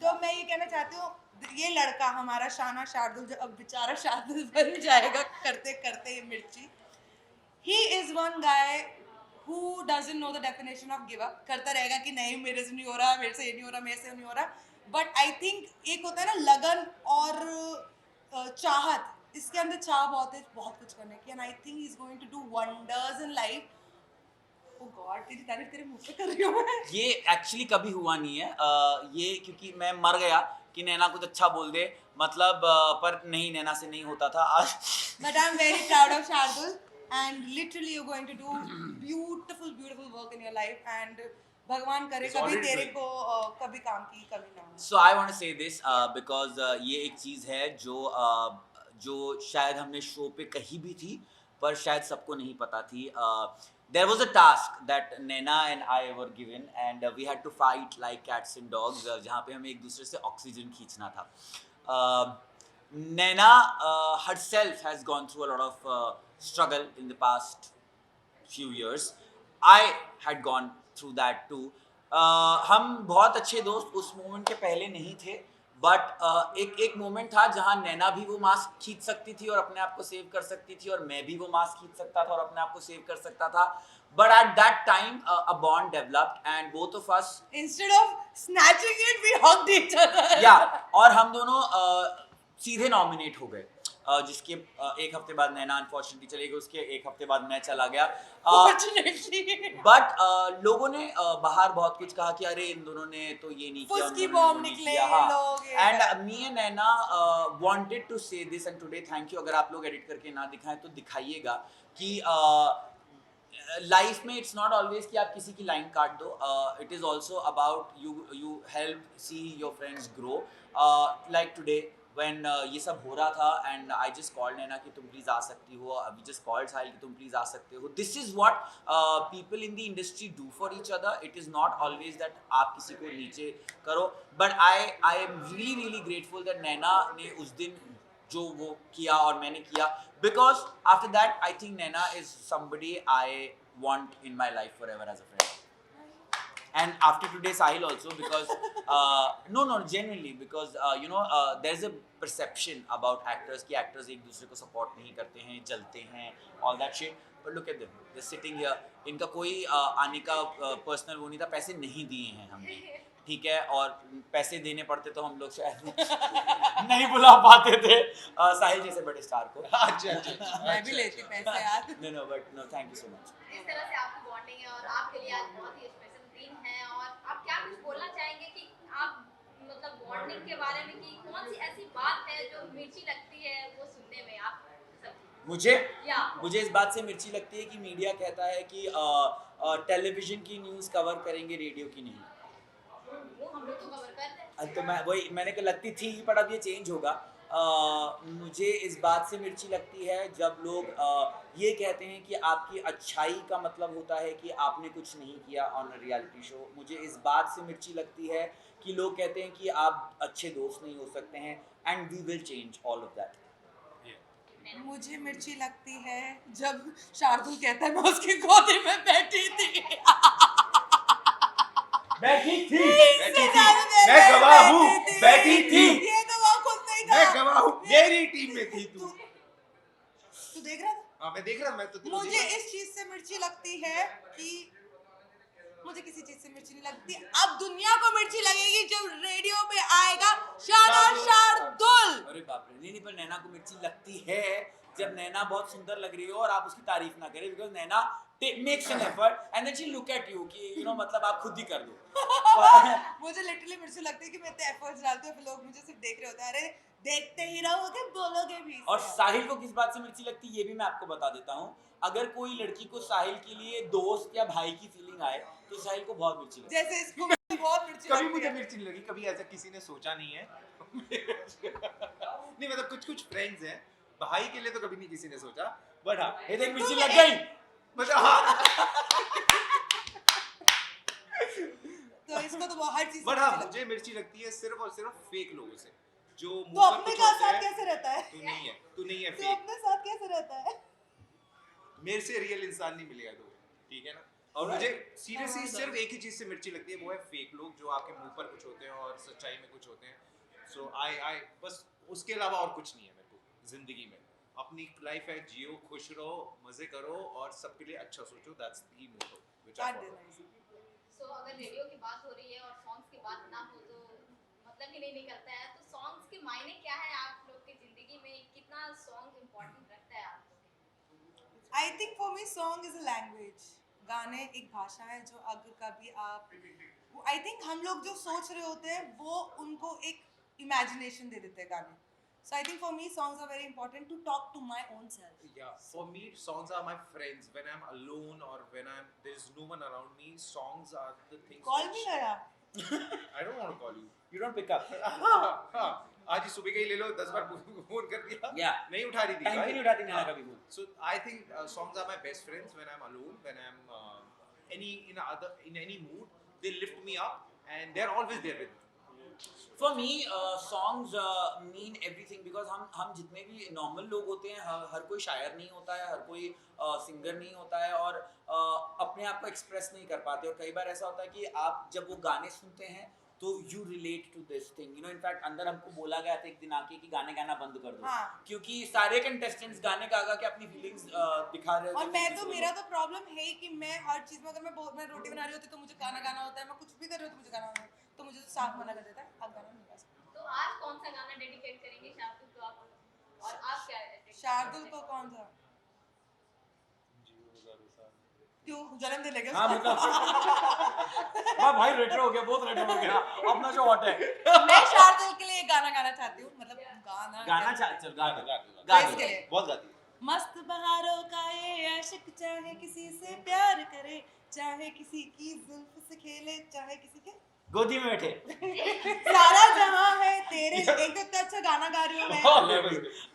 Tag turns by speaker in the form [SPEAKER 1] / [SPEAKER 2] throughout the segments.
[SPEAKER 1] तो मैं ये कहना चाहती हूँ, ये लड़का हमारा शाना शार्दुल जो अब बेचारा शार्दुल बन जाएगा करते करते ये मिर्ची, he is one guy who doesn't know the definition of give up, करता रहेगा कि नहीं मेरे से नहीं हो रहा, मेरे से ये नहीं हो रहा, मेरे से नहीं हो रहा, बट आई थिंक एक होता है ना लगन और चाहत, इसके अंदर चाह बहुत है बहुत कुछ करने की, and I think he is going to do wonders in life. Oh God, तेरी तारीफ तेरे मुंह पे कर रही हूँ मैं।
[SPEAKER 2] ये एक्चुअली कभी हुआ नहीं है, ये क्योंकि मैं मर गया कि नैना कुछ अच्छा बोल दे, मतलब पर नहीं, नैना से नहीं होता था आज।
[SPEAKER 1] But I'm very proud of Shardul, and literally you're going to do beautiful work in your life, and भगवान करे
[SPEAKER 2] It's
[SPEAKER 1] कभी
[SPEAKER 2] already
[SPEAKER 1] तेरे
[SPEAKER 2] doing.
[SPEAKER 1] को कभी काम की कमी ना हो।
[SPEAKER 2] So I want to say this because ये एक चीज़ है जो शायद हमने शो पे कही भी थी, पर शायद सबको नहीं पता थी। There was a task that Naina and I were given, and we had to fight like cats and dogs, जहाँ पे हमें एक दूसरे से ऑक्सीजन खींचना था। Naina herself has gone through a lot of struggle in the past few years. I had gone through that too. हम बहुत अच्छे दोस्त उस मोमेंट के पहले नहीं थे, बट एक मोमेंट था जहाँ नैना भी वो मास्क खींच सकती थी और अपने आप को सेव कर सकती थी, और मैं भी वो मास्क खींच सकता था और अपने आप को सेव कर सकता था। But at that time, a bond developed, and both of us,
[SPEAKER 1] Instead of snatching it, we hugged each other.
[SPEAKER 2] yeah, और हम दोनों सीधे नॉमिनेट हो गए, जिसके एक हफ्ते बाद नैना अनफॉर्चुनेटली चली गई, उसके एक हफ्ते बाद मैं चला गया।
[SPEAKER 1] Fortunately.
[SPEAKER 2] बट लोगों ने बाहर बहुत कुछ कहा कि अरे इन दोनों ने तो ये नहीं किया,
[SPEAKER 1] फुसकी
[SPEAKER 2] उन दोनों ने
[SPEAKER 1] बॉम्ब
[SPEAKER 2] वो नहीं
[SPEAKER 1] निकले
[SPEAKER 2] किया,
[SPEAKER 1] ये लोग, ये
[SPEAKER 2] and me and Naina wanted to say this, and today thank you, अगर आप लोग एडिट करके ना दिखाएं तो दिखाइएगा कि लाइफ में इट्स नॉट ऑलवेज कि आप किसी की लाइन काट दो, it is also about you help see your friends grow, like today when ये सब हो रहा था, and I just called नैना कि तुम प्लीज़ आ सकती हो, we just called साहिल कि तुम प्लीज़ आ सकते हो। This is what people in the industry do for each other. It is not always that आप किसी को नीचे करो, but I am really grateful that नैना ने उस दिन जो वो किया और मैंने किया, because after that I think Naina is somebody I want in my life forever as a friend. And after today Sahil also, because no genuinely, because there's a perception about actors कि actors एक दूसरे को support नहीं करते हैं, जलते हैं, all that shit, but look at them, they're sitting here, इनका कोई आने का personal वो नहीं था, पैसे नहीं दिए हैं हमने, ठीक है, और पैसे देने पड़ते तो हम लोग शायद नहीं बुला पाते थे साहिल जैसे बड़े स्टार को।
[SPEAKER 1] अच्छा मैं भी लेती पैसे यार।
[SPEAKER 2] no but no, thank you so much.
[SPEAKER 3] इस तरह से आपकी बॉन्डिंग है और आपके लिए आज बहुत ही स्पेशल दिन है, और आप क्या कुछ बोलना चाहेंगे कि आप मतलब बॉन्डिंग के बारे में, कि कौन सी ऐसी बात है जो मिर्ची लगती है वो सुनने में आप सब? मुझे इस बात से मिर्ची लगती है कि मीडिया कहता है कि टेलीविजन की न्यूज़ कवर करेंगे, रेडियो की नहीं। वो हम लोग तो कवर करते हैं। तो मैंने कहा लगती थी, बट अब ये चेंज होगा। मुझे इस बात से मिर्ची लगती है जब लोग ये कहते हैं कि आपकी अच्छाई का मतलब होता है कि आपने कुछ नहीं किया ऑन अ रियलिटी शो। मुझे इस बात से मिर्ची लगती है कि लोग कहते हैं कि आप अच्छे दोस्त नहीं हो सकते हैं, and we will change all of that.
[SPEAKER 1] मुझे मिर्ची लगती है जब शार्दुल कहता है मैं उसकी गोदी में बैठी थी।
[SPEAKER 2] बैठी थी,
[SPEAKER 1] मैं
[SPEAKER 2] गवाह हूँ, बैठी थी।
[SPEAKER 1] ये तो वो खुद नहीं था।
[SPEAKER 4] मैं गवाह हूँ, मेरी टीम में थी तू।
[SPEAKER 1] तू देख रहा था?
[SPEAKER 4] हाँ मैं देख रहा, मैं तो
[SPEAKER 1] मुझे इस चीज से मिर्ची लगती है कि मुझे किसी चीज से मिर्ची नहीं लगती, अब दुनिया को मिर्ची लगेगी जब रेडियो पे आएगा शाना शार्दुल।
[SPEAKER 2] अरे बाप रे, नहीं पर नैना को मिर्ची लगती है जब नैना बहुत सुंदर लग रही हो और आप उसकी तारीफ ना करें, because Naina makes an effort and then she look at you कि मतलब आप खुद ही कर दो।
[SPEAKER 1] मुझे लिटरली मिर्ची लगती है कि मैं इतने एफर्ट्स डालती हूँ, फिर लोग मुझे सिर्फ देख रहे होते हैं, अरे देखते ही रहोगे बोलोगे भी।
[SPEAKER 2] और साहिल को किस बात से मिर्ची लगती है ये भी मैं आपको बता देता हूँ। अगर कोई लड़की को साहिल के लिए दोस्त या भाई की फीलिंग आए तो साहिल को बहुत मिर्ची लगती है।
[SPEAKER 1] जैसे इसको बहुत मिर्ची
[SPEAKER 4] कभी
[SPEAKER 1] लगती
[SPEAKER 4] मुझे
[SPEAKER 1] है।
[SPEAKER 4] मिर्ची नहीं लगी, कभी ऐसा किसी ने सोचा नहीं है। नहीं मतलब कुछ फ्रेंड्स हैं, भाई के लिए तो कभी नहीं किसी ने सोचा, बट हाँ
[SPEAKER 2] ये देख मिर्ची लग गई।
[SPEAKER 4] मतलब हाँ
[SPEAKER 1] तो इसको तो वो हर चीज
[SPEAKER 4] बट हाँ मुझे मिर्ची लगती है सिर्फ और सिर्फ फेक लोगों से, जो
[SPEAKER 1] तो
[SPEAKER 4] मुंह पर
[SPEAKER 1] अपने
[SPEAKER 4] कुछ
[SPEAKER 1] साथ
[SPEAKER 4] होते हैं।
[SPEAKER 1] कैसे रहता है?
[SPEAKER 4] तू नहीं है
[SPEAKER 1] तो
[SPEAKER 4] फेक।
[SPEAKER 1] अपने साथ कैसे रहता है?
[SPEAKER 4] मेरे से रियल इंसान नहीं मिलेगा तो, ठीक है ना। और मुझे सीरियसली सिर्फ एक ही चीज से मिर्ची लगती है, वो है फेक लोग जो आपके मुंह पर कुछ होते हैं और सच्चाई में कुछ होते हैं. सो आई बस उसके अलावा और कुछ नहीं है मेरे को जिंदगी में. अपनी लाइफ है, जियो, खुश रहो, मजे करो और सबके लिए अच्छा सोचो. That's the motto which I follow.
[SPEAKER 3] So अगर रेडियो की बात हो रही है और सॉन्ग्स की बात ना हो तो मतलब ही नहीं निकलता है. तो सॉन्ग्स के मायने क्या है आप लोग की जिंदगी में, कितना सॉन्ग इम्पोर्टेंट रखता है आप लोग?
[SPEAKER 1] I think for me song is a language. गाने एक भाषा है जो अगर कभी आप I think हम लोग जो सोच रहे होते हैं वो उनको एक imagination दे देते हैं गाने. So I think for me songs are very important to talk to my own self.
[SPEAKER 4] Yeah, for me songs are my friends. When I'm alone or when there's no one around me, songs are the things.
[SPEAKER 1] Call me गया.
[SPEAKER 4] I don't want to call you.
[SPEAKER 2] You don't pick up.
[SPEAKER 4] हाँ, आज ही सुबह का ही ले लो, 10 बार phone कर दिया.
[SPEAKER 2] Yeah.
[SPEAKER 4] नहीं उठा रही थी.
[SPEAKER 2] टाइम भी नहीं उठाती नैना कभी phone.
[SPEAKER 4] So I think songs are my best friends when I'm alone, when I'm in any mood. They lift me up and they're always there with me.
[SPEAKER 2] For me, songs mean everything because हम जितने भी normal लोग होते हैं, हर कोई शायर नहीं होता है, हर कोई सिंगर नहीं होता है और अपने आप को एक्सप्रेस नहीं कर पाते. और कई बार ऐसा होता है कि आप जब वो गाने सुनते हैं तो you relate to this thing, you know. In fact अंदर हमको बोला गया था एक दिन आके कि गाने गाना बंद कर दो.
[SPEAKER 1] हाँ.
[SPEAKER 2] क्योंकि सारे कंटेस्टेंट्स गाने गा गा के अपनी फीलिंग्स दिखा रहे होते
[SPEAKER 1] और
[SPEAKER 2] थे
[SPEAKER 1] मैं
[SPEAKER 2] किसी
[SPEAKER 1] तो
[SPEAKER 2] को.
[SPEAKER 1] मेरा तो प्रॉब्लम है कि मैं हर चीज में अगर मैं रोटी बना रही होती तो मुझे गाना गाना होता है, मैं कुछ भी कर रही हूँ तो मुझे गाना होता है, तो मुझे तो साफ मना कर देता है आप गाना नहीं गा सकते.
[SPEAKER 3] तो आज कौन सा गाना डेडिकेट करेंगे शार्दुल को आप, और आप क्या dedicate
[SPEAKER 1] शार्दुल
[SPEAKER 3] करते
[SPEAKER 1] को
[SPEAKER 3] हैं?
[SPEAKER 1] कौन सा क्यों जन्मदिन लगे
[SPEAKER 2] हाँ
[SPEAKER 1] उसका?
[SPEAKER 2] मतलब वाह भाई रेट्रो हो गया, बहुत रेट्रो हो गया. अपना जो हॉट है
[SPEAKER 1] मैं शार्दुल के लिए गाना गाना चाहती हूँ, मतलब
[SPEAKER 2] गाना चल गा
[SPEAKER 1] गा इसके लिए.
[SPEAKER 4] बहुत गाती है.
[SPEAKER 1] मस्त बहारों का ये आशिक चाहे किसी से प्यार करे, चाहे किसी की जुल्फ से खेले, चाहे किसी के
[SPEAKER 2] गोदी में बैठे.
[SPEAKER 1] सारा जहां है तेरे. एक तो इतना अच्छा गाना गा रही हूँ मैं.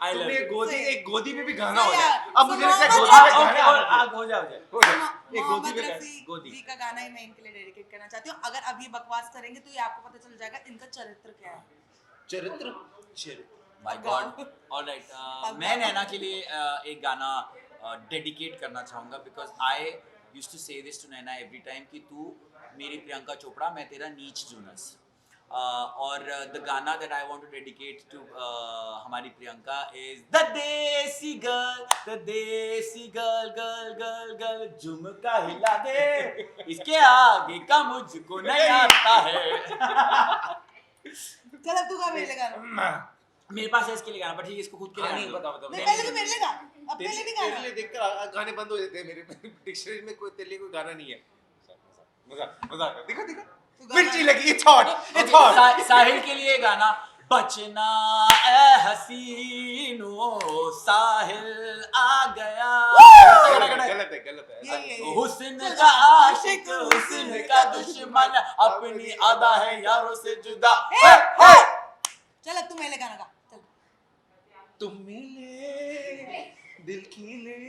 [SPEAKER 2] आई लव
[SPEAKER 4] तुम्हें
[SPEAKER 2] यू.
[SPEAKER 4] एक गोदी में भी गाना हो
[SPEAKER 1] So,
[SPEAKER 4] जाए.
[SPEAKER 1] yeah.
[SPEAKER 4] अब
[SPEAKER 1] So,
[SPEAKER 4] मुझे लगता है
[SPEAKER 1] मोहम्मद
[SPEAKER 4] गोदी में
[SPEAKER 2] ओके
[SPEAKER 4] गाना
[SPEAKER 2] और आग हो जाओ.
[SPEAKER 4] एक गोदी
[SPEAKER 1] मोहम्मद
[SPEAKER 4] में
[SPEAKER 1] रफी
[SPEAKER 2] गोदी.
[SPEAKER 1] जी का गाना ही मैं इनके लिए डेडिकेट करना चाहती हूँ. अगर अब ये बकवास करेंगे तो ये आपको पता चल जाएगा इनका चरित्र क्या है.
[SPEAKER 4] चरित्र.
[SPEAKER 2] My God. ऑलराइट, मैं नैना के लिए एक गाना डेडिकेट करना चाहूँगा because I used to say this to Naina every time कि तू मेरी प्रियंका चोपड़ा, मैं तेरा नीच जूनस. और द गाना that I want to dedicate to हमारी Priyanka is the desi girl girl girl girl झुमका हिला दे, इसके आगे का मुझको नहीं आता है.
[SPEAKER 1] चल अब तू गा मेरे लिए गाना.
[SPEAKER 2] मेरे पास है इसके लिए गाना, पर ठीक है इसको खुद के लिए
[SPEAKER 4] नहीं
[SPEAKER 2] गाना दो.
[SPEAKER 4] बताओ.
[SPEAKER 1] नहीं पहले तो मेरे लिए गा, अपने लिए नहीं
[SPEAKER 4] तेरे
[SPEAKER 1] गाना.
[SPEAKER 4] लिए देखकर गाने बंद हो जाते हैं मेरे डिक्शनरी में. कोई तेरे लिए कोई गाना नहीं है. मजाक. देखो
[SPEAKER 1] तू गाना.
[SPEAKER 4] मिर्ची लगी. It's hot.
[SPEAKER 2] साहिल के लिए गाना बचना ए हसीनो साहिल आ गया.
[SPEAKER 4] गलत है.
[SPEAKER 1] ये.
[SPEAKER 2] हुस्न का आशिक हुस्न का दुश्मन अपनी अदा है यारों से जुदा.
[SPEAKER 1] चल अब तू मेरे लिए गाना गा. चल.
[SPEAKER 4] तुम मिले दिल की ले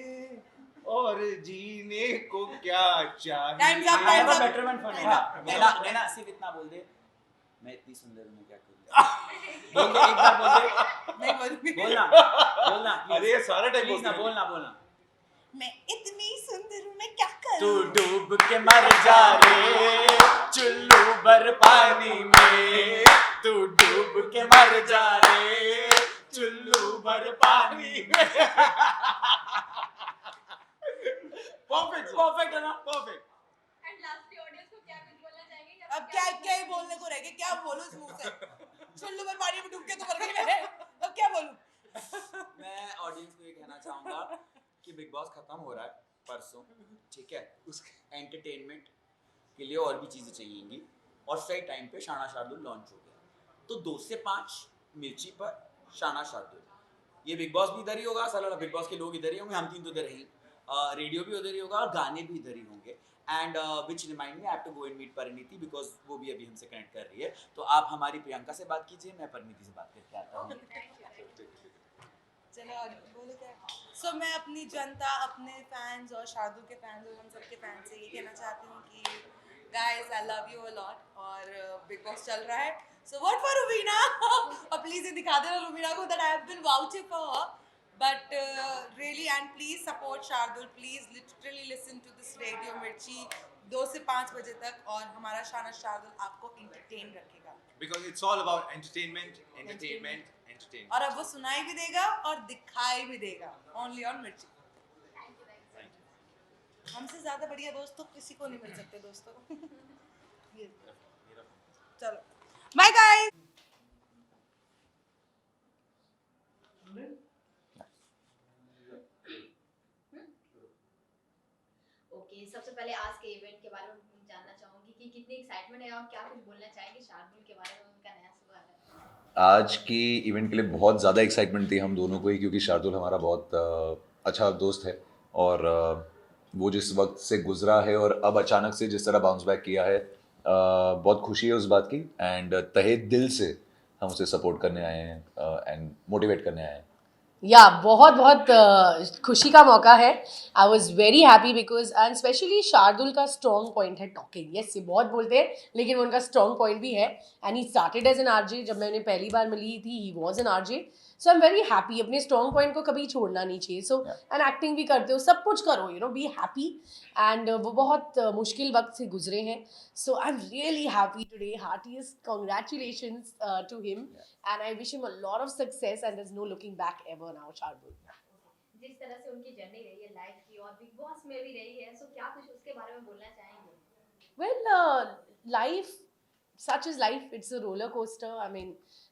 [SPEAKER 4] और जीने को क्या चाहिए.
[SPEAKER 1] Time's up,
[SPEAKER 2] I have
[SPEAKER 1] time's
[SPEAKER 2] a
[SPEAKER 1] up.
[SPEAKER 2] betterment for
[SPEAKER 1] Time's
[SPEAKER 2] Naina.
[SPEAKER 1] up.
[SPEAKER 2] नैना सिर्फ इतना बोल दे, मैं इतनी सुंदर हूँ, मैं क्या करूँ. बोल दे, एक बार बोल दे.
[SPEAKER 1] नहीं बोलूंगी.
[SPEAKER 2] बोलना
[SPEAKER 4] अरे ये सारा टाइम
[SPEAKER 2] प्लीज ना बोलना.
[SPEAKER 1] मैं इतनी सुंदर हूँ, मैं क्या
[SPEAKER 2] तू
[SPEAKER 1] करूँ.
[SPEAKER 2] डूब के मर जा रे चुल्लू भर पानी में, तू डूब के मर जा रे चुल्लू भर पानी में. परफेक्ट है ना. परफेक्ट.
[SPEAKER 3] एंड लास्टली ऑडियंस को क्या कुछ बोलना चाहेंगे या
[SPEAKER 1] अब क्या ही बोलने को रह गया, क्या बोलूं इस मुंह से. चुल्लू में पानी में डूब के तो मर गई मैं, अब क्या बोलूं.
[SPEAKER 2] मैं ऑडियंस को ये कहना चाहूंगा कि बिग बॉस खत्म हो रहा है परसों, ठीक है. उसके एंटरटेनमेंट के लिए और भी चीजें चाहिएंगी और सही टाइम पे शाना शार्दुल लॉन्च हो गया. तो 2 से 5 मिर्ची पर शाना शार्दुल. ये बिग बॉस भी इधर ही होगा, साला बिग बॉस के लोग इधर ही होंगे, हम 3 तो इधर ही. रेडियो भी उधर ही होगा और गाने भी इधर ही होंगे. And which remind me I have to go and meet Parineeti because वो भी अभी हमसे कनेक्ट कर रही है. तो आप हमारी प्रियंका से बात कीजिए, मैं परिणीति से बात करके आता हूँ.
[SPEAKER 1] चलो और बोलो क्या. सो मैं अपनी जनता, अपने फैंस और शार्दुल के फैंस और हम सबके फैंस से ये कहना चाहती हूँ कि guys I love you a lot. और बिग बॉस चल रहा है, सो व्हाट फॉर रुबीना. और प्लीज ये दिखा देना रुबीना को that I have been vouching for her. But really, and please support Shardul. Please literally listen to this Radio Mirchi 2 से 5 बजे तक और हमारा शाना शार्दुल आपको entertain रखेगा.
[SPEAKER 4] Because it's all about entertainment, entertainment, entertainment.
[SPEAKER 1] और अब वो सुनाई भी देगा और दिखाई भी देगा. Only on Mirchi.
[SPEAKER 4] Thank you.
[SPEAKER 1] हमसे ज़्यादा बढ़िया दोस्त तो किसी को नहीं मिल सकते दोस्तों. ये चलो. Bye guys.
[SPEAKER 3] ओके, सबसे पहले आज के इवेंट के बारे में जानना चाहूंगी कि कितनी एक्साइटमेंट है और क्या कुछ बोलना चाहेंगे शार्दुल के बारे में, उनका नया शुरू है।
[SPEAKER 5] आज की इवेंट के लिए बहुत ज़्यादा एक्साइटमेंट थी हम दोनों को ही, क्योंकि शार्दुल हमारा बहुत अच्छा दोस्त है और वो जिस वक्त से गुजरा है और अब अचानक से जिस तरह बाउंस बैक किया है, बहुत खुशी है उस बात की। एंड तहे दिल से हम उसे सपोर्ट करने आए हैं एंड मोटिवेट करने आए हैं।
[SPEAKER 6] या बहुत बहुत खुशी का मौका है। I was very happy because and specially Shardul का स्ट्रॉन्ग पॉइंट है टॉकिंग। यस, ये बहुत बोलते हैं लेकिन वो उनका स्ट्रॉन्ग पॉइंट भी है। And he started as an RJ. जब मैं उन्हें पहली बार मिली थी he was an RJ. So I am very happy. अपने स्ट्रॉन्ग पॉइंट को कभी छोड़ना नहीं चाहिए। सो एंड एक्टिंग भी करते हो, सब कुछ करो, you know, be happy. And वो बहुत मुश्किल वक्त से गुजरे हैं। So I am really happy today. Heartiest congratulations to him and I wish him a lot of success and there's no looking back ever now, Shardul.
[SPEAKER 3] जिस तरह से उनकी जर्नी रही है लाइफ की और बिग बॉस में भी रही है, सो क्या कुछ उसके बारे में बोलना चाहेंगे?
[SPEAKER 6] Well, life, such is life. It's a roller coaster. I mean,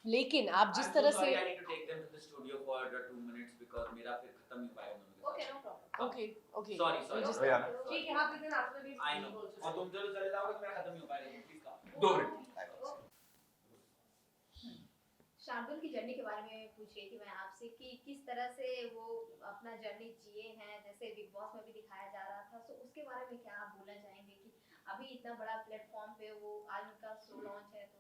[SPEAKER 6] लेकिन आप जिस तरह से
[SPEAKER 2] I need to take them to the studio for 2 minutes because मेरा फिर खत्म नहीं हो पाएगा दोनों के
[SPEAKER 3] ओके,
[SPEAKER 2] साथ।
[SPEAKER 3] No problem.
[SPEAKER 6] okay.
[SPEAKER 2] Sorry, sorry.
[SPEAKER 6] Just-
[SPEAKER 5] Oh, yeah.
[SPEAKER 6] ठीक है, आप इतने after this.
[SPEAKER 2] I know. और तुम चलो चले जाओगे तो मेरा खत्म नहीं हो पाएगा। Please come.
[SPEAKER 5] 2 मिनट।
[SPEAKER 3] शार्दुल की जर्नी के बारे में पूछ रही थी मैं आपसे कि किस तरह से वो अपना जर्नी जिए हैं, जैसे बिग बॉस में भी दिखाया जा रहा था। सो उसके बारे में क्या आप बोलना चाहेंगे कि अभी इतना बड़ा प्लेटफॉर्म पे वो आज उनका शो लॉन्च है तो?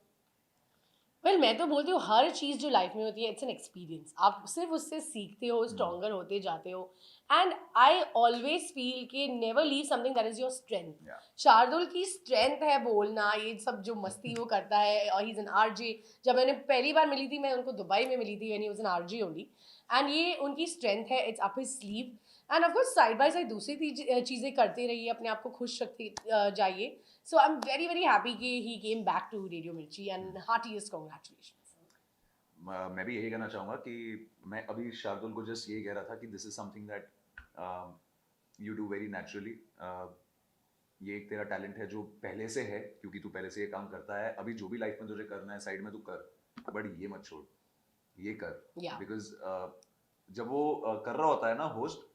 [SPEAKER 6] वेल मैं तो बोलती हूँ हर चीज़ जो लाइफ में होती है इट्स एन एक्सपीरियंस। आप सिर्फ उससे सीखते हो, स्ट्रॉन्गर होते जाते हो। एंड आई ऑलवेज फील कि never leave something that is your strength. Shardul की स्ट्रेंथ है बोलना, ये सब जो मस्ती वो करता है। और ही इज एन आरजे। जब मैंने पहली बार मिली थी, मैं उनको दुबई में मिली थी when he was an RJ only. And ये उनकी स्ट्रेंथ है, it's up his sleeve. End of course side by side दूसरी चीज़ें करते रहिए, अपने आप को खुश रखते जाइए। So I am very very happy कि he came back to radio Mirchi and heartiest congratulations.
[SPEAKER 5] मैं भी यही कहना चाहूँगा कि मैं अभी शार्दुल को जस्ट यही कह रहा था कि this is something that you do very naturally. ये एक तेरा टैलेंट है जो पहले से है, क्योंकि तू पहले से ये काम करता है। अभी जो भी लाइफ में तुझे करना है साइड में तू कर, बट ये मत छोड़, ये कर।
[SPEAKER 6] Yeah.
[SPEAKER 5] बिकॉज जब वो कर रहा होता है ना होस्ट,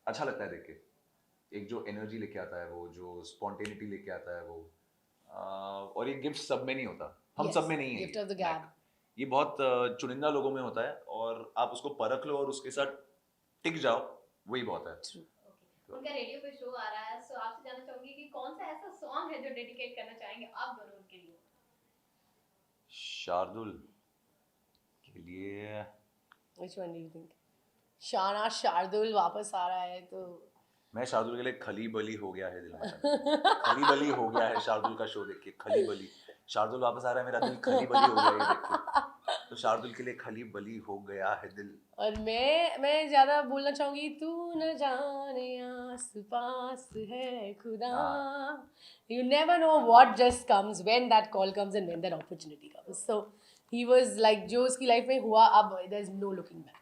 [SPEAKER 5] अच्छा लगता है देख के। एक जो एनर्जी लेके आता है वो, जो स्पॉन्टेनिटी लेके आता है वो, और ये गिफ्ट सब में नहीं होता, हम
[SPEAKER 6] Yes,
[SPEAKER 5] सब में नहीं है।
[SPEAKER 6] gift of the gab.
[SPEAKER 5] ये बहुत चुनिंदा लोगों में होता है और आप उसको परख लो और उसके साथ टिक जाओ, वही बहुत है।
[SPEAKER 6] True.
[SPEAKER 3] ओके, उनका रेडियो पे शो आ रहा है, सो आपसे जानना चाहूंगी कि कौन सा ऐसा सॉन्ग है जो डेडिकेट करना चाहेंगे आप दोनों उनके लिए?
[SPEAKER 5] शार्दुल के लिए
[SPEAKER 6] Which one do you think? शाना शार्दुल वापस आ रहा है तो
[SPEAKER 5] मैं शार्दुल के लिए खली बली हो गया है दिल में। खली बली हो गया है शार्दुल का शो देख के। खली बली, शार्दुल वापस आ रहा है, मेरा दिल खली बली हो गया है ये देख के। तो शार्दुल के लिए खली बली हो गया है दिल।
[SPEAKER 6] और मैं ज्यादा बोलना चाहूंगी, तू न जाने आस पास है खुदा। You never know what just comes when that call comes and when that opportunity comes. So he was like जो उसकी लाइफ में हुआ, अब there's no looking back.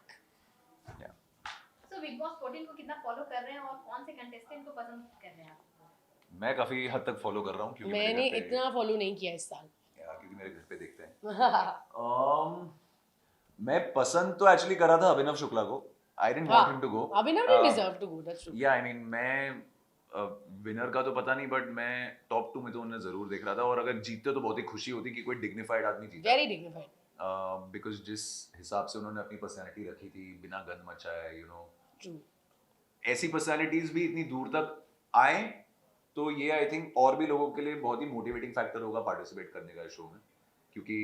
[SPEAKER 3] So big boss 14 को कितना फॉलो कर रहे हैं और कौन से कंटेस्टेंट को पसंद कर रहे हैं आप?
[SPEAKER 5] मैं काफी हद तक फॉलो कर रहा हूँ, क्योंकि
[SPEAKER 6] मैंने
[SPEAKER 5] मेरे घर पे-
[SPEAKER 6] इतना फॉलो नहीं किया इस साल।
[SPEAKER 5] क्योंकि मेरे घर पे देखते हैं। मैं पसंद तो एक्चुअली कर रहा था अभिनव शुक्ला को। I didn't want him to go.
[SPEAKER 6] Abhinav didn't deserve to go, that's true.
[SPEAKER 5] या आई मीन मैं विनर का तो पता नहीं, बट मैं टॉप 2 में तो उन्हें जरूर देख रहा था। और अगर जीतते तो बहुत ही खुशी होती कि कोई डिग्निफाइड आदमी जीता।
[SPEAKER 6] Very dignified.
[SPEAKER 5] बिकॉज जिस हिसाब से उन्होंने अपनी पर्सनैलिटी रखी थी, बिना गंद मचाए, यू नो,
[SPEAKER 6] True.
[SPEAKER 5] ऐसी पर्सनैलिटीज भी इतनी दूर तक आए, तो ये आई थिंक और भी लोगों के लिए बहुत ही मोटिवेटिंग फैक्टर होगा पार्टिसिपेट करने का शो में। क्योंकि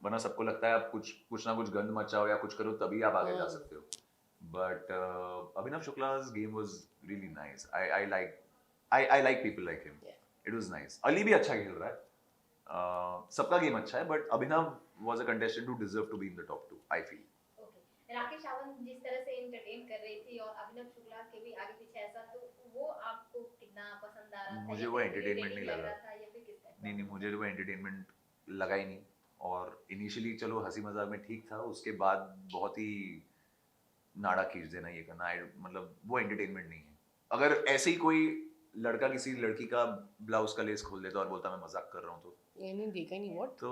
[SPEAKER 5] वरना सबको लगता है आप कुछ ना कुछ गंद मचाओ या कुछ करो तभी आप आगे जा सकते हो। बट अभिनव शुक्ला's game was really nice. I like people like him.
[SPEAKER 6] Yeah.
[SPEAKER 5] It was nice. Ali भी अच्छा खेल रहा है। सबका गेम अच्छा है, but Abhinav was a contestant who deserve to be in the top 2, I feel.
[SPEAKER 3] Okay, Rakesh Sawant जिस तरह से एंटरटेन कर रही थी और अभिनव शुक्ला के भी आगे पीछे ऐसा, तो वो आपको कितना पसंद आ रहा था?
[SPEAKER 5] मुझे
[SPEAKER 3] या
[SPEAKER 5] वो
[SPEAKER 3] फिर
[SPEAKER 5] entertainment
[SPEAKER 3] irritating
[SPEAKER 5] नहीं लग रहा।
[SPEAKER 3] था या फिर किस टाइप?
[SPEAKER 5] नहीं नहीं, मुझे वो एंटरटेनमेंट लगा ही नहीं। और इनिशियली चलो हंसी मजाक में ठीक था, उसके बाद बहुत ही नाड़ा खींच देना ये करना, मतलब वो एंटरटेनमेंट नहीं है। अगर ऐसे ही कोई लड़का किसी लड़की का ब्लाउज का लेस खोल देता और बोलता मैं मजाक कर रहा हूँ
[SPEAKER 6] मैंने देखा ही नहीं व्हाट
[SPEAKER 5] तो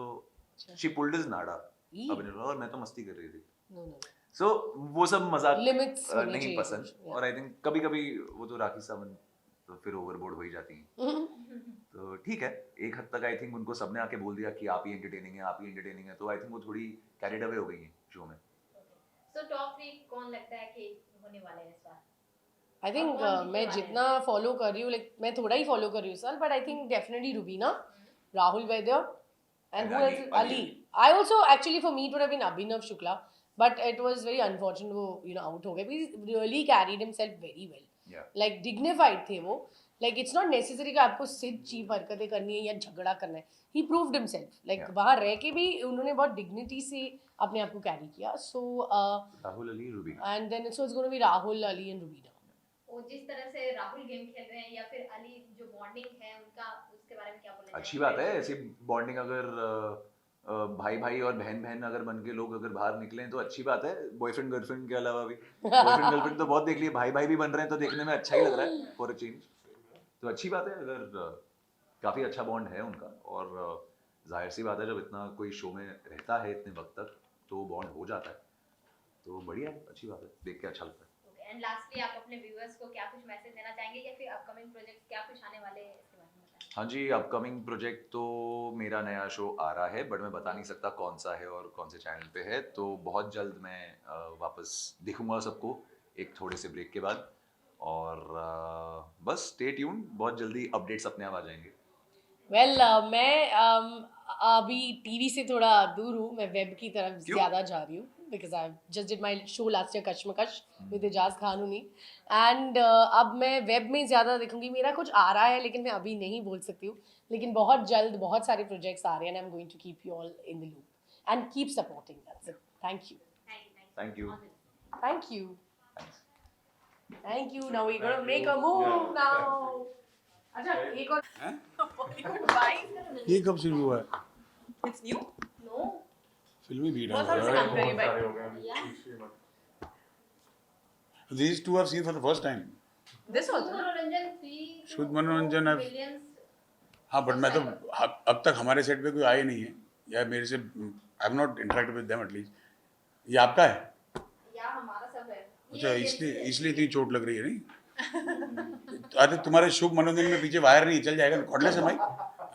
[SPEAKER 5] शी पुल्ड हिज नाड़ा
[SPEAKER 6] ई
[SPEAKER 5] अभिनव, और मैं तो मस्ती कर रही थी।
[SPEAKER 6] नो नो
[SPEAKER 5] सो वो सब मजाक
[SPEAKER 6] लिमिट्स होनी
[SPEAKER 5] नहीं
[SPEAKER 6] चाहिए
[SPEAKER 5] पसंद।
[SPEAKER 6] कुछ, yeah.
[SPEAKER 5] और आई थिंक कभी कभी वो तो राखी सावंत तो फिर ओवरबोर्ड हो ही जाती हैं। तो ठीक है, एक हद तक आई थिंक उनको सबने आके बोल दिया कि आप ही एंटरटेनिंग है, आप ही एंटरटेनिंग है, तो आई थिंक वो थोड़ी कैरिड अवे हो गई हैं शो में।
[SPEAKER 3] सो टॉप 3 कौन लगता है कि होने वाले हैं इस बार?
[SPEAKER 6] आई थिंक
[SPEAKER 3] कौन जीतने
[SPEAKER 6] मैं
[SPEAKER 3] वाला
[SPEAKER 6] जितना फॉलो कर रही हूँ, लाइक मैं थोड़ा ही फॉलो कर रही हूँ sir, but I think definitely Rubina, Rahul Vaidya
[SPEAKER 5] And
[SPEAKER 6] and who
[SPEAKER 5] Ali.
[SPEAKER 6] else? Ali. I also actually for me it would have been Abhinav Shukla, but it was very unfortunate वो out हो गए. He really carried himself very well.
[SPEAKER 5] Yeah.
[SPEAKER 6] Like dignified थे वो. Like it's not necessary कि आपको सिर्फ cheap हरकतें करनी है या झगड़ा करना है. He proved himself. Like
[SPEAKER 5] Yeah.
[SPEAKER 6] बाहर रह के भी उन्होंने बहुत dignity से अपने आप को carry किया. So
[SPEAKER 5] Rahul Ali Ruby.
[SPEAKER 6] and then so it's going to be Rahul, Ali and Rubina.
[SPEAKER 3] वो जिस तरह से राहुल गेम खेल रहे हैं या फिर अली जो बॉन्डिंग है उनका, उसके बारे में क्या बोलना
[SPEAKER 5] अच्छी बात है ऐसी बॉन्डिंग। अगर भाई भाई और बहन बहन अगर बन के लोग अगर बाहर निकले तो अच्छी बात है। बॉयफ्रेंड गर्लफ्रेंड के अलावा भी बॉयफ्रेंड गर्लफ्रेंड तो बहुत देख लिए, भाई भाई भी बन रहे हैं तो देखने में अच्छा ही लग रहा है फॉर अ चेंज। तो अच्छी बात है अगर काफ़ी अच्छा बॉन्ड है उनका। और जाहिर सी बात है जब इतना कोई शो में रहता है इतने वक्त तक तो बॉन्ड हो जाता है, तो बढ़िया है, अच्छी बात है, देख के अच्छा लगता है।
[SPEAKER 3] एंड लास्टली आप अपने व्यूअर्स को क्या कुछ मैसेज देना चाहेंगे या फिर अपकमिंग प्रोजेक्ट्स क्या कुछ आने वाले हैं इसके बारे में बताएं?
[SPEAKER 5] हाँ जी, अपकमिंग प्रोजेक्ट तो मेरा नया शो आ रहा है, बट मैं बता नहीं सकता कौन सा है और कौन से चैनल पे है। तो बहुत जल्द मैं वापस दिखूंगा सबको एक थोड़े से ब्रेक के बाद। और बस स्टे ट्यून, बहुत जल्दी अपडेट्स अपने आप आ जाएंगे।
[SPEAKER 6] Well, मैं अभी टीवी से थोड़ा दूर हूँ, मैं वेब की तरफ
[SPEAKER 5] क्यों?
[SPEAKER 6] ज़्यादा जा रही हूँ because I just did my show last year Kashmakash with Ejaz खानूनी एंड अब मैं वेब में ज़्यादा देखूंगी। मेरा कुछ आ रहा है लेकिन मैं अभी नहीं बोल सकती हूँ, लेकिन बहुत जल्द बहुत सारे प्रोजेक्ट्स आ रहे हैं and I am going to keep you all in the loop and keep supporting that's it. Thank you
[SPEAKER 5] Thank you.
[SPEAKER 6] Thank you
[SPEAKER 5] Thanks.
[SPEAKER 6] Thank you. Now we gonna make a move now. अच्छा एक और Bollywood wise
[SPEAKER 7] ये कब शुरू हुआ है?
[SPEAKER 6] It's new.
[SPEAKER 3] No
[SPEAKER 7] फिल्मी भीड़
[SPEAKER 6] बहुत सारे से काम करिए भाई।
[SPEAKER 3] या
[SPEAKER 7] These two I've seen for the first time.
[SPEAKER 6] This also
[SPEAKER 3] मनोरंजन फी
[SPEAKER 7] शुद्ध मनोरंजन अब-
[SPEAKER 3] मिलियंस
[SPEAKER 7] हाँ बट मैं तो अब तक हमारे सेट पे कोई आया नहीं है या मेरे से I have not interacted with them at least. ये आपका है?
[SPEAKER 3] या हमारा सब है।
[SPEAKER 7] अच्छा इसलिए इतनी चोट लग रही है नहीं? अरे तुम्हारे शुभ मनोरंजन में पीछे वायर नहीं चल जाएगा कॉर्डलेस है भाई।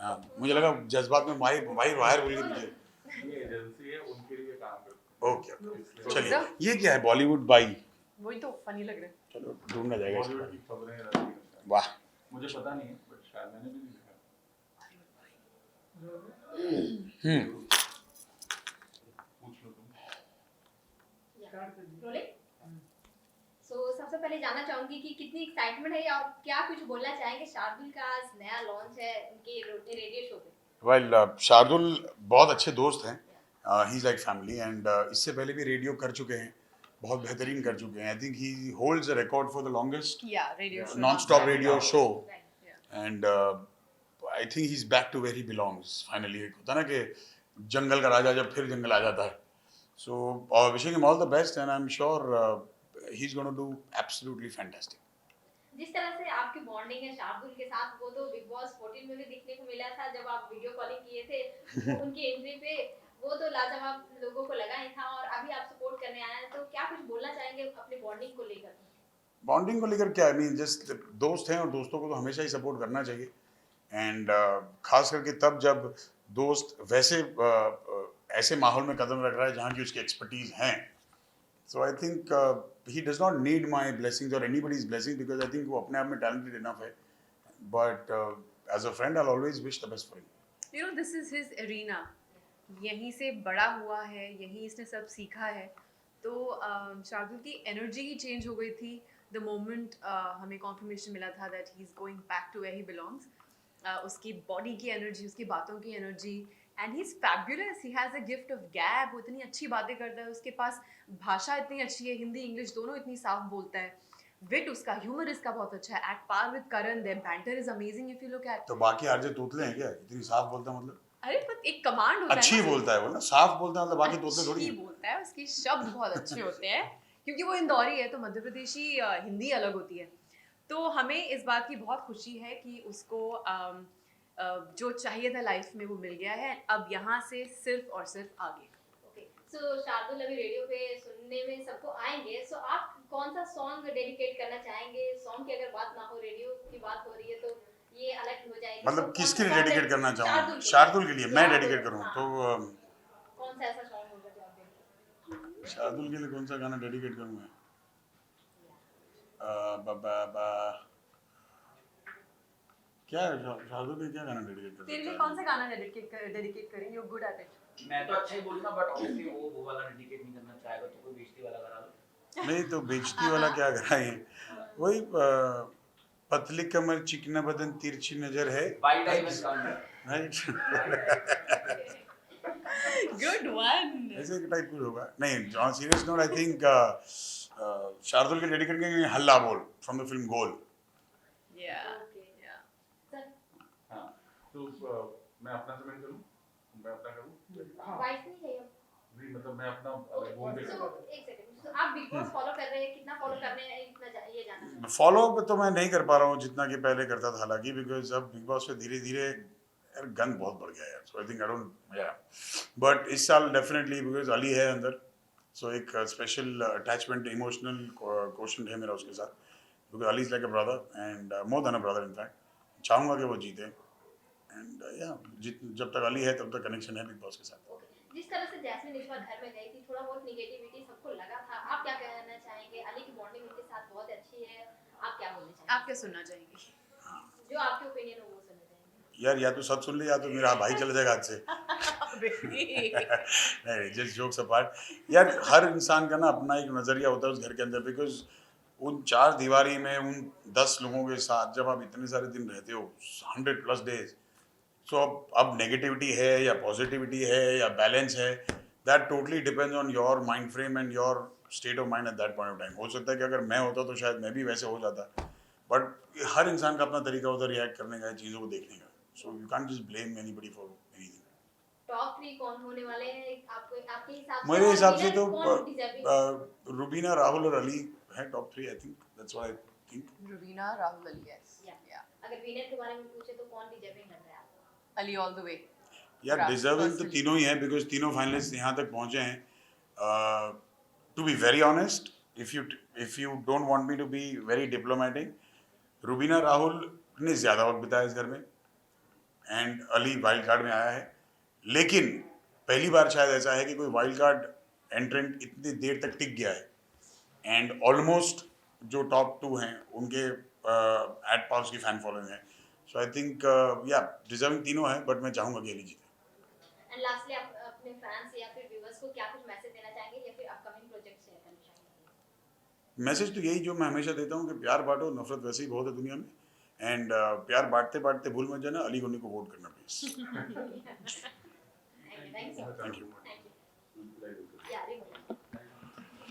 [SPEAKER 7] हाँ मुझे लगा जज्बात में वायर बोल के पीछे।
[SPEAKER 8] ये एजेंसी है उनके लिए काम करते
[SPEAKER 7] ओके चलिए ये क्या है बॉलीवुड बाई?
[SPEAKER 6] वही तो फनी लग रहा है।
[SPEAKER 7] चलो ढूंढना जाएगा इसको।
[SPEAKER 8] बॉलीवुड की खबरें रहती हैं।
[SPEAKER 7] वाह
[SPEAKER 8] मुझे पता नहीं है बट शायद मैंने भी नहीं देखा। पूछ लो तुम।
[SPEAKER 3] रोलिंग। सो सबसे पहले जानना चाहूंगी कि कितनी एक्साइटमेंट है और क्या कुछ बोलना चाहेंगे शार्दुल का आज नया लॉन्च है उनके रेडियो शो पे?
[SPEAKER 7] वेल शार्दुल बहुत अच्छे दोस्त हैं, he is like family and इससे पहले भी रेडियो कर चुके हैं, बहुत बेहतरीन कर चुके हैं। I think he holds a record for the longest
[SPEAKER 6] radio
[SPEAKER 7] non stop radio show
[SPEAKER 3] right
[SPEAKER 7] and I think he is back to where he belongs finally. एक होता है ना कि जंगल का राजा जब फिर जंगल आ जाता है। So wishing him all the best and I am sure he is gonna do absolutely fantastic.
[SPEAKER 3] जिस तरह से आपकी बॉन्डिंग है शार्दुल के साथ वो तो बिग बॉस 14 में भी देखने को मिला था जब आप वीडियो कॉलिंग किए थे उनकी एंट्री पे, वो तो लाजवाब लोगों को लगा ही था और अभी आप सपोर्ट करने आए हैं, तो क्या कुछ बोलना चाहेंगे अपनी बॉन्डिंग को लेकर?
[SPEAKER 7] बॉन्डिंग को लेकर क्या आई मीन जस्ट दोस्त हैं और दोस्तों को तो हमेशा ही सपोर्ट करना चाहिए एंड खास करके तब जब दोस्त वैसे ऐसे माहौल में कदम रख रहा है जहाँ की उसकी एक्सपर्टीज हैं। So I think he does not need my blessings और anybody's blessing because I think वो अपने आप में टैलेंटेड इनफ है, but as a friend I always wish the best for him.
[SPEAKER 9] You know this is his arena, यहीं से बड़ा हुआ है, यहीं इसने सब सीखा है। तो शार्दुल की एनर्जी ही चेंज हो गई थी द मोमेंट हमें कॉन्फर्मेशन मिला था that he is going back to where he belongs. उसकी बॉडी की एनर्जी, उसकी बातों की energy and he is fabulous, he has a gift of gab, वो इतनी अच्छी बातें करता है, उसके पास भाषा इतनी अच्छी है, हिंदी इंग्लिश दोनों इतनी साफ बोलता है, विट उसका, ह्यूमर इसका बहुत अच्छा है, at par with Karan, their banter is amazing if you look at.
[SPEAKER 7] तो बाकी आरजे तोतले हैं क्या, इतनी साफ बोलता है मतलब?
[SPEAKER 9] अरे पर एक कमांड होता
[SPEAKER 7] अच्छी
[SPEAKER 9] है ना,
[SPEAKER 7] बोलता है वो ना, साफ बोलता है मतलब, बाकी तोतले थोड़ी
[SPEAKER 9] अच्छी
[SPEAKER 7] हैं।
[SPEAKER 9] बोलता है, उसके शब्द बहुत अच्छे होते हैं क्योंकि वो इंदौरी है, तो मध्य प्रदेशी हिंदी अलग होती है। तो हमें इस बात की बहुत खुशी है कि उसको जो चाहिए था लाइफ में वो मिल गया है, अब यहाँ से सिर्फ और सिर्फ आगे।
[SPEAKER 3] ओके, सो शार्दुल अभी रेडियो पे सुनने में सबको आएंगे, सो आप कौन सा सॉन्ग डेडिकेट करना चाहेंगे? सॉन्ग की अगर बात ना हो, रेडियो की बात हो रही है तो ये अलग हो जाएगी।
[SPEAKER 7] मतलब
[SPEAKER 3] So,
[SPEAKER 7] किसके
[SPEAKER 3] कौन
[SPEAKER 7] लिए
[SPEAKER 3] सा
[SPEAKER 7] डेडिकेट करना
[SPEAKER 3] शार्दुल
[SPEAKER 7] चाहूँगा?
[SPEAKER 3] के
[SPEAKER 7] शार्दुल के लिए मैं
[SPEAKER 3] शार्दुल,
[SPEAKER 7] डेडिकेट करूँ
[SPEAKER 3] हाँ।
[SPEAKER 7] तो
[SPEAKER 3] कौन सा ऐसा सॉन्ग होगा जो आप डेडिकेट?
[SPEAKER 7] शार्दुल के लिए कौन सा गाना डेडिकेट करूँ मैं? क्या है शार्दुल के, क्या गाना डेडिकेट
[SPEAKER 9] तेरे लिए
[SPEAKER 7] कर
[SPEAKER 9] कौन सा गाना डेडिकेट करें? You good at it.
[SPEAKER 2] मैं तो अच्छा ही बोलूंगा, बट ऑब्वियसली वो वाला डेडिकेट नहीं करना चाहेगा, तो कोई बेइज्जती वाला करा लो।
[SPEAKER 7] नहीं तो बेइज्जती वाला क्या कराए, वही पतली कमर चिकना बदन तिरछी नजर है,
[SPEAKER 2] wide I will come.
[SPEAKER 7] Right?
[SPEAKER 9] Good one.
[SPEAKER 7] ऐसे एक टाइप कुछ होगा। नहीं, on serious note I think Shardul के डेडिकेट करेंगे हल्ला बोल फ्रॉम द फिल्म गोल।
[SPEAKER 9] या
[SPEAKER 3] सर,
[SPEAKER 8] हाँ, तो मैं अपना कमेंट करूँ, मैं अपना करूँ,
[SPEAKER 3] वॉइस नहीं चाहिए।
[SPEAKER 8] नहीं मतलब मैं अपना
[SPEAKER 3] ओके,
[SPEAKER 8] बोल दे
[SPEAKER 3] सो एक सेकंड, सो आप बिग बॉस फॉलो कर रहे हैं, कितना फॉलो कर रहे हैं, ये जानना चाहते हैं।
[SPEAKER 7] फॉलो अप तो मैं नहीं कर पा रहा हूँ जितना कि पहले करता था, हालांकि बिकॉज अब बिग बॉस पे धीरे धीरे यार गंद बहुत बढ़ गया है, सो आई थिंक आई डोंट, या बट इस साल डेफिनेटली बिकॉज अली है अंदर, सो एक स्पेशल अटैचमेंट, इमोशनल क्वेश्चन है मेरा उसके साथ, because Ali is like a brother and more than a brother in fact. चाहूँगा कि वो जीते एंड या जब तक अली है तब तक कनेक्शन है बिग बॉस के साथ।
[SPEAKER 3] ओके, जिस तरह से जैस्मिन इस बार घर में गई थी, थोड़ा बहुत नेगेटिविटी सबको लगा था, आप क्या कहना चाहेंगे? अली की बॉन्डिंग उनके साथ बहुत अच्छी है, आप क्या बोलना चाहेंगे?
[SPEAKER 9] आप क्या सुनना चाहेंगे?
[SPEAKER 3] जो आपके ओपिनियन हो वो सुनना चाहेंगे।
[SPEAKER 7] यार या तो सब सुन ले या तो मेरा भाई चला जाएगा आज से।
[SPEAKER 9] बेबी।
[SPEAKER 7] नहीं, जस्ट जोक्स अपार्ट, यार हर इंसान का ना अपना एक नज़रिया होता है उस घर के अंदर, बिकॉज उन 4 दीवारी में उन 10 लोगों के साथ जब आप इतने सारे दिन रहते हो, 100+ डेज, सो अब नेगेटिविटी है या पॉजिटिविटी है या बैलेंस है, that totally depends on your mind frame and your state of mind at that point of time. हो सकता है कि अगर मैं होता तो शायद मैं भी वैसे हो जाता, बट हर इंसान का अपना तरीका होता है रिएक्ट करने का, चीज़ों को देखने का, so you can't just blame anybody for anything.
[SPEAKER 3] Top 3 कौन होने वाले हैं आपको, आपके हिसाब से?
[SPEAKER 7] मेरे
[SPEAKER 3] और
[SPEAKER 7] हिसाब से
[SPEAKER 3] winner
[SPEAKER 7] तो
[SPEAKER 3] कौन deserving?
[SPEAKER 7] रुबीना, राहुल और अली है top 3, I think that's what I think.
[SPEAKER 9] Rubina, Rahul, Ali, yes.
[SPEAKER 3] या अगर विनर के बारे में पूछे तो कौन डिजर्विंग लग रहा है आपको?
[SPEAKER 9] Ali all the way.
[SPEAKER 7] यार डिजर्विंग तो
[SPEAKER 9] personally.
[SPEAKER 7] तीनों ही हैं, बिकॉज तीनों फाइनलिस्ट यहाँ तक पहुँचे हैं। To be very honest, if you don't want me to be very diplomatic, Rubina Rahul ने ज़्यादा वक्त बिताया इस घर में एंड अली वाइल्ड कार्ड में आया है, लेकिन पहली बार शायद ऐसा है कि कोई वाइल्ड कार्ड एंट्रेंट इतनी देर तक टिक गया है एंड ऑलमोस्ट जो टॉप 2 हैं उनके एट पार्स की फैन फॉलोइंग है, सो आई थिंक या डिजर्विंग तीनों हैं, बट मैं चाहूँगा कि अली जीते।
[SPEAKER 3] एंड लास्टली आप अपने फैंस या फिर व्यूअर्स को क्या कुछ मैसेज देना चाहेंगे या फिर अपकमिंग प्रोजेक्ट शेयर करना चाहेंगे?
[SPEAKER 7] मैसेज तो यही जो मैं हमेशा देता हूँ कि प्यार बांटो, नफरत वैसे ही बहुत है दुनिया में, एंड प्यार बांटते बांटते भूल मत जाना अली गोनी को वोट करना please.
[SPEAKER 3] Thank you, thank you,
[SPEAKER 7] thank you.
[SPEAKER 3] Thank you. या